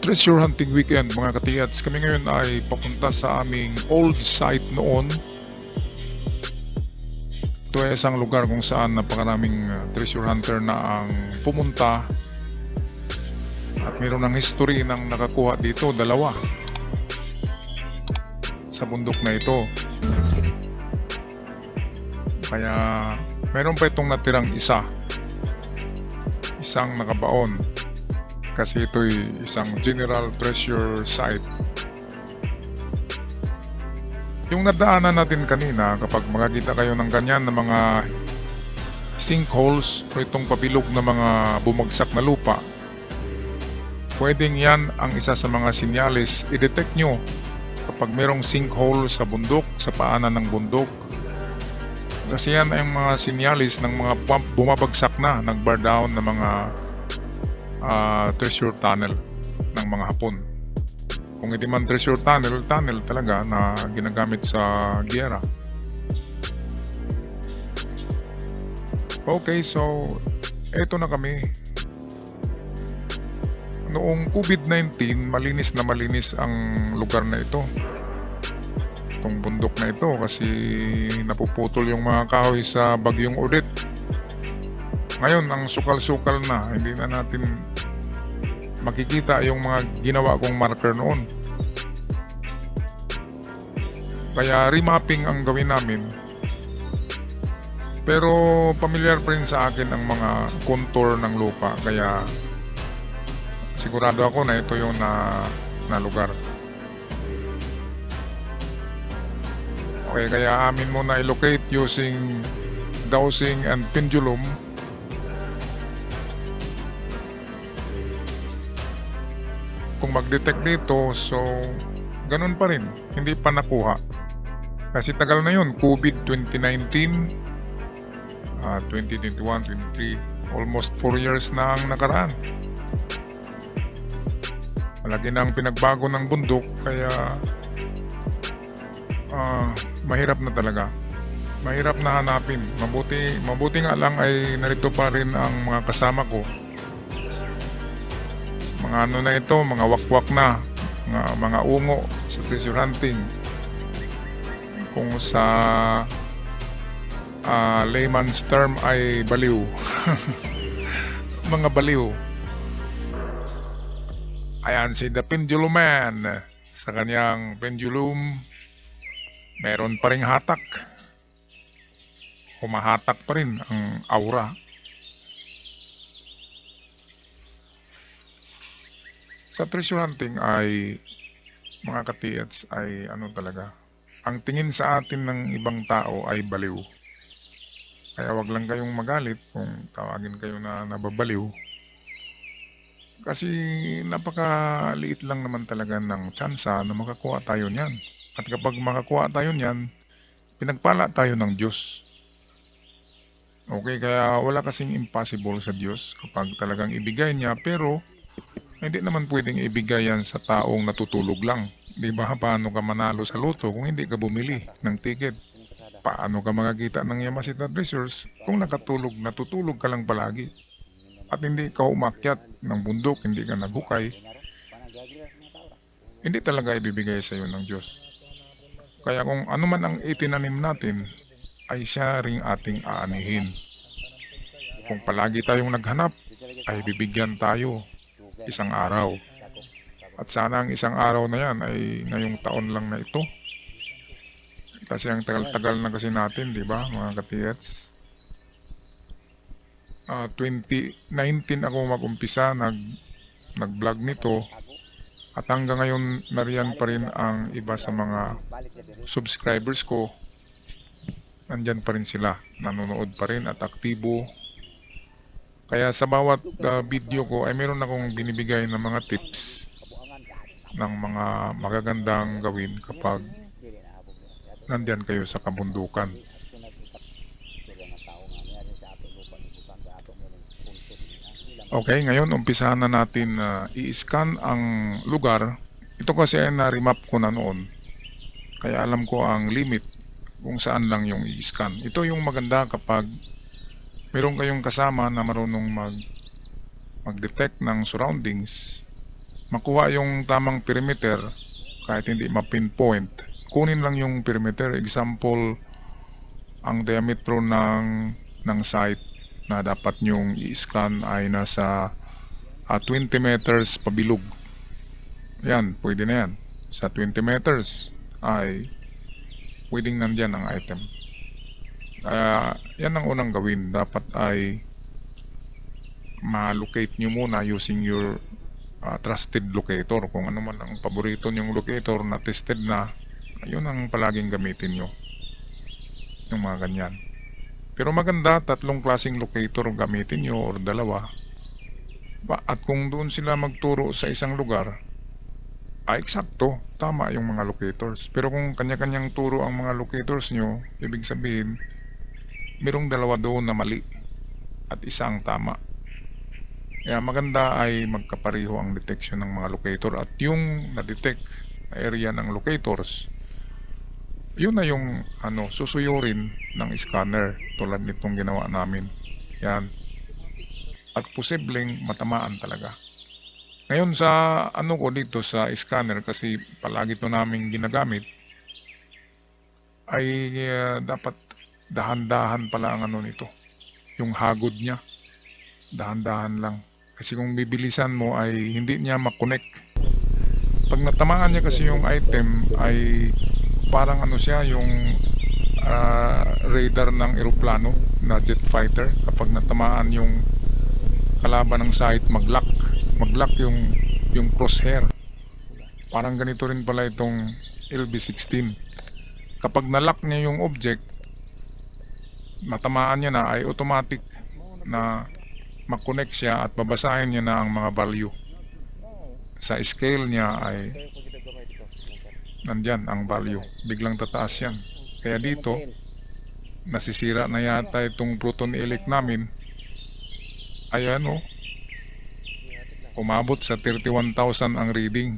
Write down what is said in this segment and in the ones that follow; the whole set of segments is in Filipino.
Treasure hunting weekend mga katiyats. Kami ngayon ay papunta sa aming old site noon. Ito ay isang lugar kung saan napakaraming treasure hunter na ang pumunta. At mayroon ng history ng nakakuha dito, dalawa. Sa bundok na ito. Kaya mayroon pa itong natirang isa. Isang nakabaon. Kasi ito'y isang general treasure site. Yung nadaanan natin kanina, kapag makakita kayo ng ganyan na mga sinkholes o itong pabilog na mga bumagsak na lupa, pwedeng yan ang isa sa mga sinyalis i-detect nyo kapag merong sinkhole sa bundok, sa paanan ng bundok. Kasi yan ay mga sinyalis ng mga bumabagsak na, nag-bar down na mga treasure tunnel ng mga Hapon. Kung hindi man treasure tunnel talaga na ginagamit sa giyera. Okay, so eto na kami. Noong COVID-19, malinis na malinis ang lugar na ito. Itong bundok na ito kasi napuputol yung mga kahoy sa bagyong Odette. Ngayon, ang sukal-sukal na, hindi na natin makikita yung mga ginawa kong marker noon. Kaya remapping ang gawin namin. Pero familiar pa rin sa akin ang mga contour ng lupa. Kaya sigurado ako na ito yung na lugar. Okay, kaya amin muna i-locate using dowsing and pendulum. Kung mag-detect dito, so ganun pa rin, hindi pa nakuha. Kasi tagal na yun, COVID 2019, 2021, 23, almost 4 years na ang nakaraan. Malaki na ang pinagbago ng bundok, kaya mahirap na talaga. Mahirap na hanapin. Mabuti nga lang ay narito pa rin ang mga kasama ko. Mga ano na ito, mga wakwak na, mga ungo sa treasure hunting. Kung sa layman's term ay baliw. Mga baliw. Ayan si The Pendulum Man. Sa kanyang pendulum, meron pa ring hatak. Humahatak pa rin ang aura. Sa treasure hunting ay, mga katiyats, ay ano talaga, ang tingin sa atin ng ibang tao ay baliw. Kaya wag lang kayong magalit kung tawagin kayo na nababaliw. Kasi napakaliit lang naman talaga ng tsansa na makakuha tayo niyan. At kapag makakuha tayo niyan, pinagpala tayo ng Diyos. Okay, kaya wala kasing impossible sa Diyos kapag talagang ibigay niya, pero hindi naman pwedeng ibigay yan sa taong natutulog lang. Di ba? Paano ka manalo sa loto kung hindi ka bumili ng ticket? Paano ka makakita ng Yamashita Treasures kung natutulog ka lang palagi? At hindi ka umakyat ng bundok, hindi ka naghukay, hindi talaga ibibigay sa iyo ng Diyos. Kaya kung ano man ang itinanim natin, ay siya ring ating aanihin. Kung palagi tayong naghanap, ay bibigyan tayo isang araw. At sana ang isang araw na yan ay ngayong taon lang na ito. Kasi ang tagal-tagal na kasi natin, di ba, mga katiyats? 2019 ako mag-umpisa, nag-vlog nito. At hanggang ngayon, nariyan pa rin ang iba sa mga subscribers ko. Nandyan pa rin sila, nanonood pa rin at aktibo. Kaya sa bawat video ko ay meron akong binibigay ng mga tips ng mga magagandang gawin kapag nandyan kayo sa kabundukan. Okay, ngayon umpisahan na natin i-scan ang lugar. Ito kasi ay na-remap ko na noon. Kaya alam ko ang limit kung saan lang yung i-scan. Ito yung maganda kapag meron kayong kasama na marunong mag-detect ng surroundings. makuha yung tamang perimeter, kahit hindi ma-pinpoint, kunin lang yung perimeter. Example, ang diametro ng site na dapat nyong i-scan ay nasa 20 meters pabilog. Yan, pwede na yan. Sa 20 meters ay pwedeng nandyan ang item. Yan ang unang gawin. Dapat ay ma-locate nyo muna using your trusted locator. Kung ano man ang paborito nyong locator na tested na, yun ang palaging gamitin nyo. Yung mga ganyan. Pero maganda, 3 klaseng locator gamitin nyo or 2. At kung doon sila magturo sa isang lugar, eksakto, tama yung mga locators. Pero kung kanya-kanyang turo ang mga locators nyo, ibig sabihin, merong 2 doon na mali at isang tama. Kaya maganda ay magkapareho ang detection ng mga locator, at yung na-detect na area ng locators, yun na yung susuyurin ng scanner tulad nitong ginawa namin. Yan. At posibleng matamaan talaga. Ngayon sa ko dito sa scanner, kasi palagi to namin ginagamit, ay dapat dahan-dahan pala ang nito. Yung hagod niya, dahan-dahan lang. Kasi kung bibilisan mo ay hindi niya makonect. Pag natamaan niya kasi yung item ay parang siya, yung radar ng eroplano na jet fighter. Kapag natamaan yung kalaban ng site, mag-lock yung crosshair. Parang ganito rin pala itong LB16. Kapag na-lock niya yung object, matamaan niya na, ay automatic na mag-connect siya at babasahin niya na ang mga value. Sa scale niya ay nandyan ang value, biglang tataas yan. Kaya dito nasisira na yata itong proton elec namin. Ayan umabot sa 31,000 ang reading.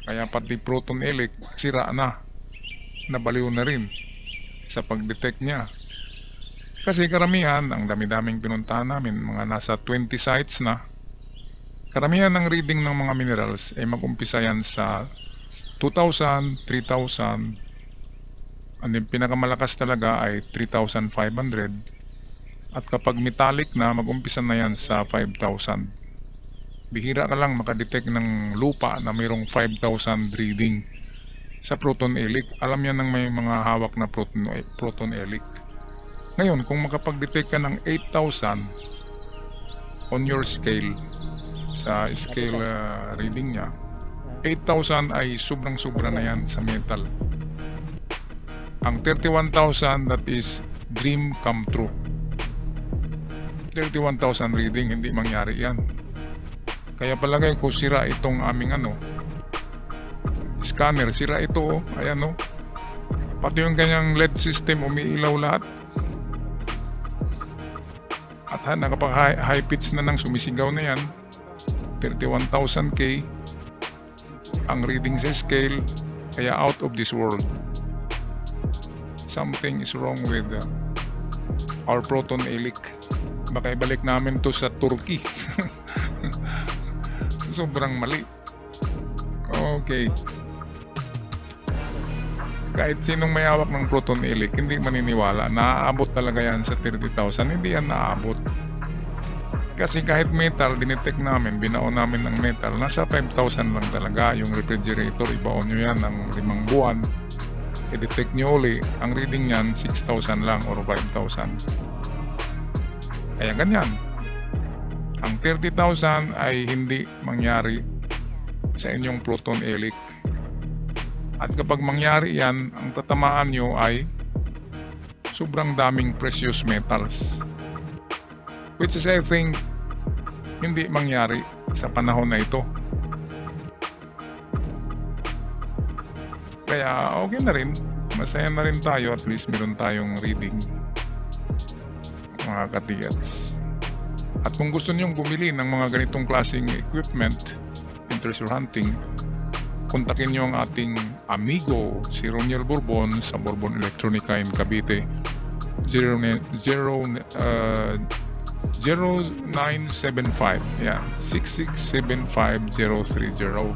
Kaya pati proton elec sira na, nabaliw na rin sa pag-detect niya. Kasi karamihan, ang dami-daming pinuntahan namin, mga nasa 20 sites na, karamihan ng reading ng mga minerals ay mag-umpisa yan sa 2,000, 3,000, and yung pinakamalakas talaga ay 3,500, at kapag metallic na, mag-umpisa na yan sa 5,000. Bihira ka lang makadetect ng lupa na mayroong 5,000 reading sa proton elec. Alam yan ng may mga hawak na proton elec. Ngayon, kung makapag-detect ka ng 8,000 on your scale, sa scale reading niya, 8,000 ay sobrang-sobra na yan sa metal. Ang 31,000, that is dream come true. 31,000 reading, hindi mangyari yan. Kaya palagay ko sira itong aming scanner. Sira ito, ayan pati yung kanyang LED system umiilaw lahat. At nakapag high pitch na nang sumisigaw na yan. 31,000K ang reading sa scale, kaya out of this world. Something is wrong with our proton elec. Baka ibalik namin to sa Turkey. Sobrang mali. Okay. Kahit sinong may hawak ng proton elec, hindi maniniwala. Naaabot talaga yan sa 30,000. Hindi yan naaabot. Kasi kahit metal, dinetect namin, binaon namin ng metal, nasa 5,000 lang talaga. Yung refrigerator, ibaon nyo yan ng 5 buwan. I-detect nyo uli, ang reading yan 6,000 lang or 5,000. Kaya ganyan. Ang 30,000 ay hindi mangyari sa inyong proton elec. At kapag mangyari yan, ang tatamaan nyo ay sobrang daming precious metals. Which is, I think, hindi mangyari sa panahon na ito. Kaya okay na rin. Masaya na rin tayo, at least meron tayong reading, mga katiyats. At kung gusto nyong bumili ng mga ganitong klaseng equipment in treasure hunting, kontakin nyo ang ating amigo si Roniel Bourbon sa Bourbon Electronica in Cavite. 0975. Yan, 6675030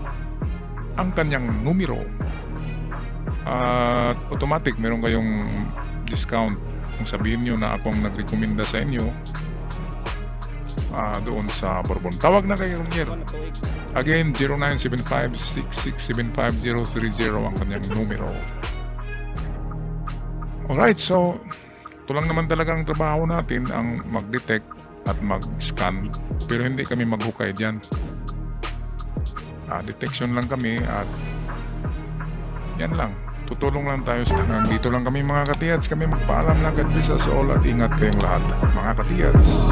ang kanyang numero. At automatic meron kayong discount kung sabihin nyo na akong nagrekomenda sa inyo doon sa Bourbon. Tawag na kayo Romier. Again, 0975-6675030 ang kanyang numero. Alright, so ito lang naman talaga ang trabaho natin, ang mag-detect at mag-scan, pero hindi kami maghukay dyan. Detection lang kami at yan lang. Tutulong lang tayo sa tangan. Dito lang kami mga katiyads. Kami magpaalam na God bless us all at ingat kayong lahat mga katiyads.